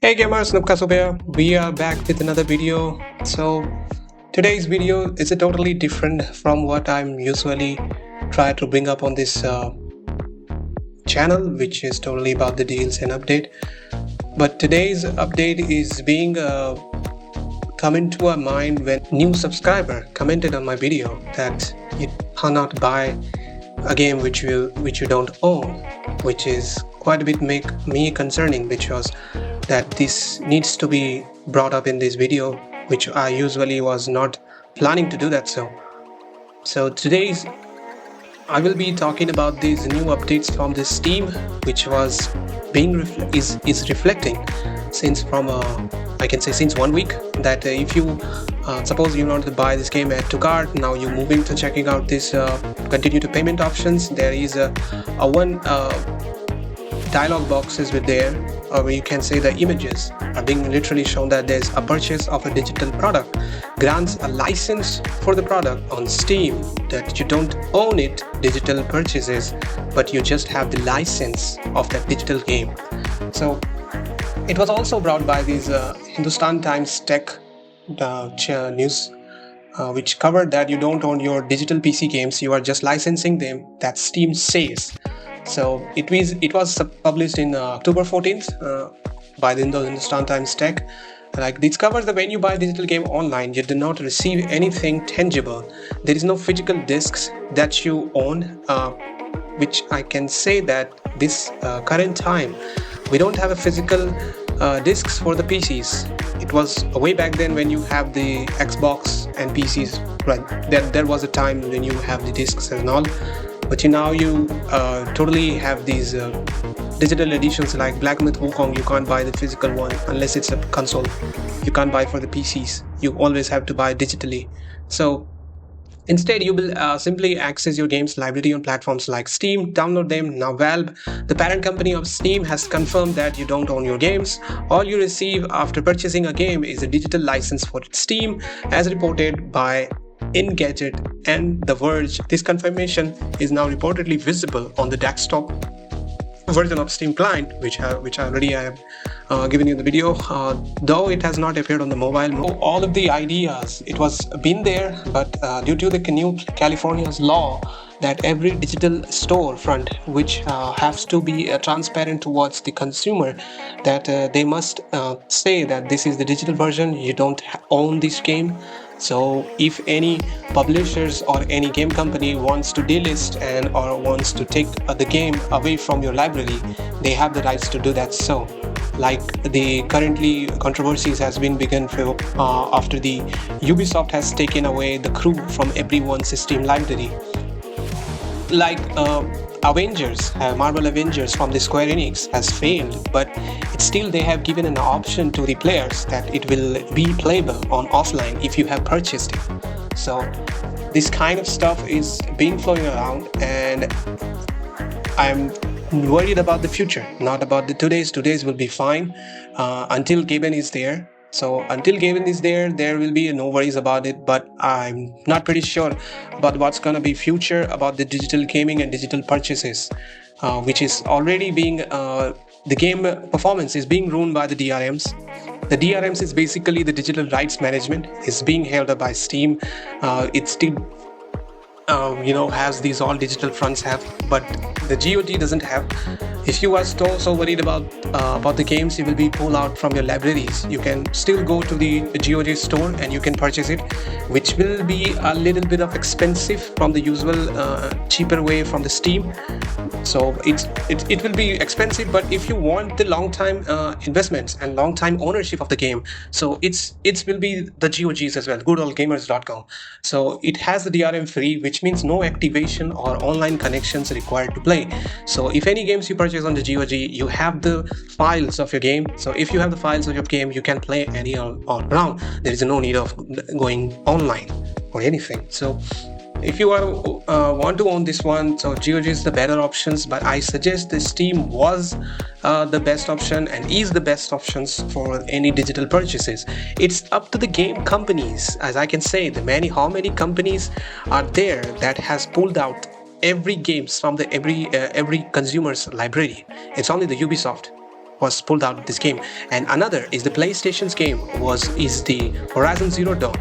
Hey gamers, Nupka here. We are back with another video. So today's video is a totally different from what I'm usually try to bring up on this channel, which is totally about the deals and update. But today's update is being come into our mind when new subscriber commented on my video that you cannot buy a game which you don't own, which is quite a bit make me concerning, because that this needs to be brought up in this video, which I usually was not planning to do that. So today's I will be talking about these new updates from the Steam, which was being is reflecting since from I can say since 1 week, that if you suppose you want to buy this game, add to cart, now you're moving to checking out this continue to payment options. There is a one dialog boxes with there, or you can say the images are being literally shown that there's a purchase of a digital product grants a license for the product on Steam, that you don't own it, digital purchases, but you just have the license of that digital game. So it was also brought by these Hindustan Times Tech news, which covered that you don't own your digital PC games, you are just licensing them, that Steam says. So it was published in October 14th by the Hindustan Times Tech. Like, this covers that when you buy a digital game online, you do not receive anything tangible. There is no physical discs that you own, which I can say that this current time we don't have a physical discs for the PCs. It was way back then when you have the Xbox and PCs, right? There was a time when you have the discs and all. But now you totally have these digital editions like Black Myth Wukong. You can't buy the physical one unless it's a console. You can't buy for the PCs. You always have to buy digitally. So instead, you will simply access your games library on platforms like Steam, download them. Now Valve, the parent company of Steam, has confirmed that you don't own your games. All you receive after purchasing a game is a digital license for Steam, as reported by Engadget and The Verge. This confirmation is now reportedly visible on the desktop version of Steam client, which I already have given you the video, though it has not appeared on the mobile. All of the ideas, it was been there, but due to the new California's law that every digital store front which has to be transparent towards the consumer, that they must say that this is the digital version, you don't own this game. So if any publishers or any game company wants to delist or wants to take the game away from your library, they have the rights to do that. So like the currently controversies has been begun after the Ubisoft has taken away the crew from everyone's Steam library. Like Avengers, Marvel Avengers from the Square Enix has failed, but it's still they have given an option to the players that it will be playable on offline if you have purchased it. So this kind of stuff is being flowing around, and I'm worried about the future, not about the today's. Today's will be fine until Gaben is there. So until Gavin is there will be no worries about it, but I'm not pretty sure about what's going to be future about the digital gaming and digital purchases, which is already being, the game performance is being ruined by the DRMs. The DRMs is basically the digital rights management is being held up by Steam. It still has these all digital fronts have, but the GOG doesn't have. If you are so worried about the games you will be pulled out from your libraries, you can still go to the GOG store and you can purchase it, which will be a little bit of expensive from the usual cheaper way from the Steam. So it will be expensive, but if you want the long time investments and long time ownership of the game, so it will be the GOGs as well, goodoldgamers.com. So it has the DRM free, which means no activation or online connections required to play. So if any games you purchase on the GOG, you have the files of your game. So if you have the files of your game, you can play any all around. There is no need of going online or anything. So if you want to own this one, so GOG is the better options, but I suggest the Steam was the best option and is the best options for any digital purchases. It's up to the game companies, as I can say, how many companies are there that has pulled out every games from the every consumer's library. It's only the Ubisoft. was pulled out of this game. And another is the PlayStation's game is the Horizon Zero Dawn,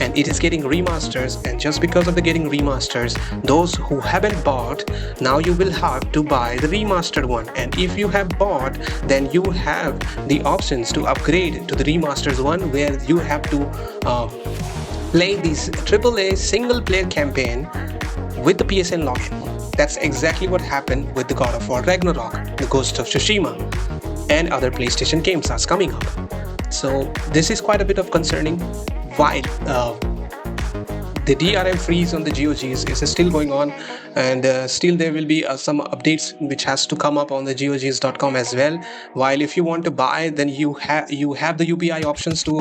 and it is getting remasters. And just because of the getting remasters, those who haven't bought, now you will have to buy the remastered one. And if you have bought, then you have the options to upgrade to the remastered one, where you have to play this AAA single player campaign with the PSN login. That's exactly what happened with the God of War Ragnarok, the Ghost of Tsushima, and other PlayStation games that's coming up. So this is quite a bit of concerning. While the DRM freeze on the GOGs is still going on, and still there will be some updates which has to come up on the GOGs.com as well. While if you want to buy, then you have the UPI options to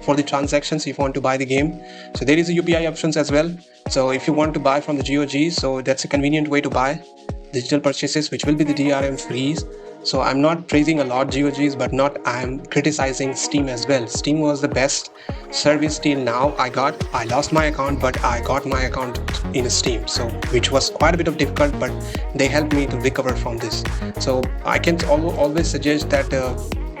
for the transactions if you want to buy the game. So there is a UPI options as well. So if you want to buy from the GOG, so that's a convenient way to buy digital purchases, which will be the DRM freeze. So I'm not praising a lot GOGs, but I'm criticizing Steam as well. Steam was the best service till now. I lost my account, but I got my account in Steam, so which was quite a bit of difficult, but they helped me to recover from this. So I can always suggest that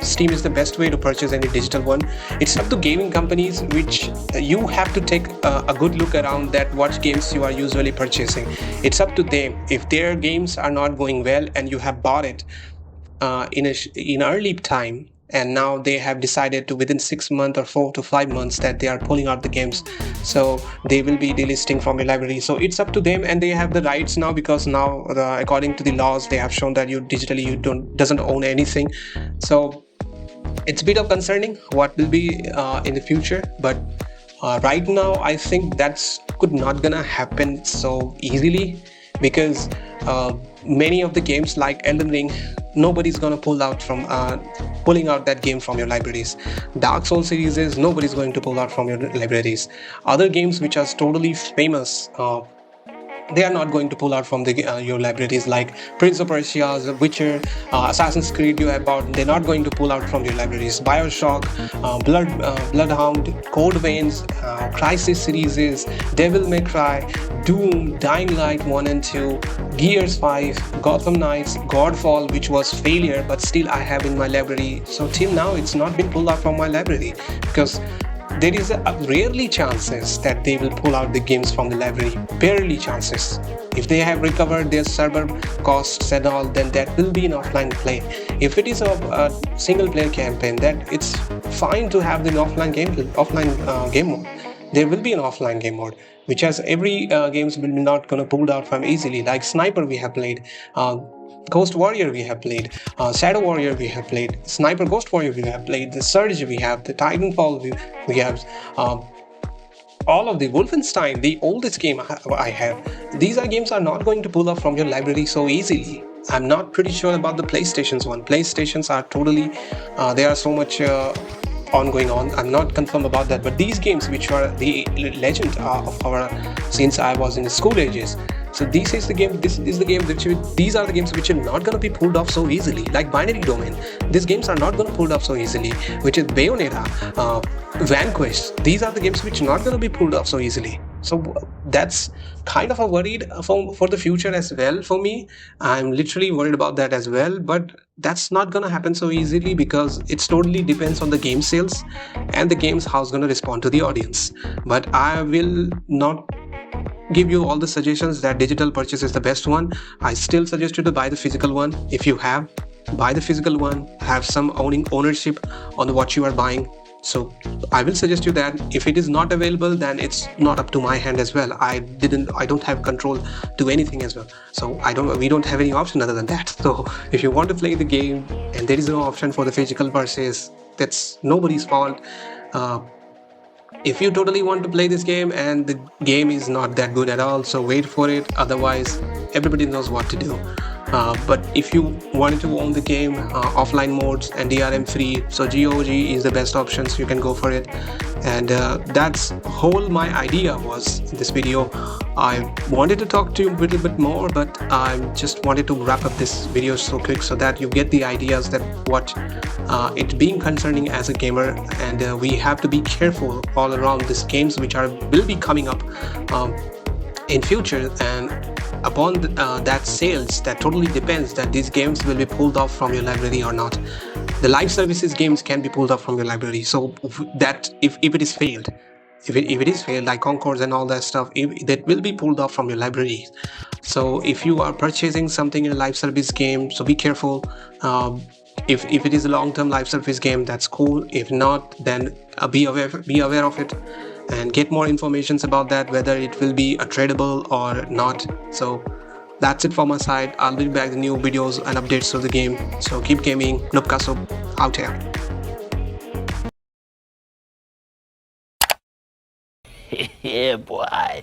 Steam is the best way to purchase any digital one. It's up to gaming companies, which you have to take a good look around that what games you are usually purchasing. It's up to them. If their games are not going well and you have bought it in early time, and now they have decided to within 6 months or 4 to 5 months that they are pulling out the games, so they will be delisting from your library. So it's up to them, and they have the rights now, because now according to the laws they have shown that you doesn't own anything. So it's a bit of concerning what will be in the future, but right now I think that's could not gonna happen so easily, because many of the games like Elden Ring, nobody's gonna pulling out that game from your libraries. Dark Souls series, nobody's going to pull out from your libraries. Other games which are totally famous, they are not going to pull out from your libraries, like Prince of Persia, The Witcher, Assassin's Creed you have bought. They're not going to pull out from your libraries. Bioshock, Bloodhound, Code Veins, Crysis series, Devil May Cry, Doom, Dying Light 1 and 2, Gears 5, Gotham Knights, Godfall, which was failure, but still I have in my library. So till now it's not been pulled out from my library, because there is rarely chances that they will pull out the games from the library. Barely chances. If they have recovered their server costs and all, then that will be an offline play. If it is a single player campaign, then it's fine to have the offline game mode. There will be an offline game mode, which has every games will be not gonna pull out from easily. Like Sniper we have played, Ghost Warrior we have played, Shadow Warrior we have played, Sniper Ghost Warrior we have played, the Surge we have, the Titanfall we have, all of the Wolfenstein, the oldest game I have. These games are not going to pull up from your library so easily. I'm not pretty sure about the PlayStation's one. PlayStations are totally, they are so much ongoing on. I'm not confirmed about that, but these games which are the legend of our, since I was in the school ages. So these are the games which are not going to be pulled off so easily, like Binary Domain. These games are not going to pulled off so easily, which is Bayonetta, Vanquish. These are the games which are not going to be pulled off so easily. So that's kind of a worried for the future as well for me. I'm literally worried about that as well, but that's not going to happen so easily, because it totally depends on the game sales and the game's how it's going to respond to the audience. But I will not give you all the suggestions that digital purchase is the best one. I still suggest you to buy the physical one. If you have, buy the physical one, have some ownership on what you are buying. So I will suggest you that if it is not available, then it's not up to my hand as well. I don't have control to anything as well. So we don't have any option other than that. So if you want to play the game and there is no option for the physical purchase, that's nobody's fault. If you totally want to play this game and the game is not that good at all, so wait for it. Otherwise, everybody knows what to do. But if you wanted to own the game, offline modes and DRM free, so GOG is the best option, so you can go for it. And that's whole my idea was in this video. I wanted to talk to you a little bit more, but I just wanted to wrap up this video so quick so that you get the ideas that what it being concerning as a gamer, and we have to be careful all around these games which will be coming up in future. And upon that sales, that totally depends that these games will be pulled off from your library or not. The live services games can be pulled off from your library. So that if it is failed, if it is failed, like Concords and all that stuff, that will be pulled off from your library. So if you are purchasing something in a live service game, so be careful. If it is a long-term live service game, that's cool. If not, then be aware of it and get more informations about that, whether it will be a tradable or not. So that's it from my side. I'll be back with new videos and updates to the game. So keep gaming. Nupkaso out here. Yeah, boy.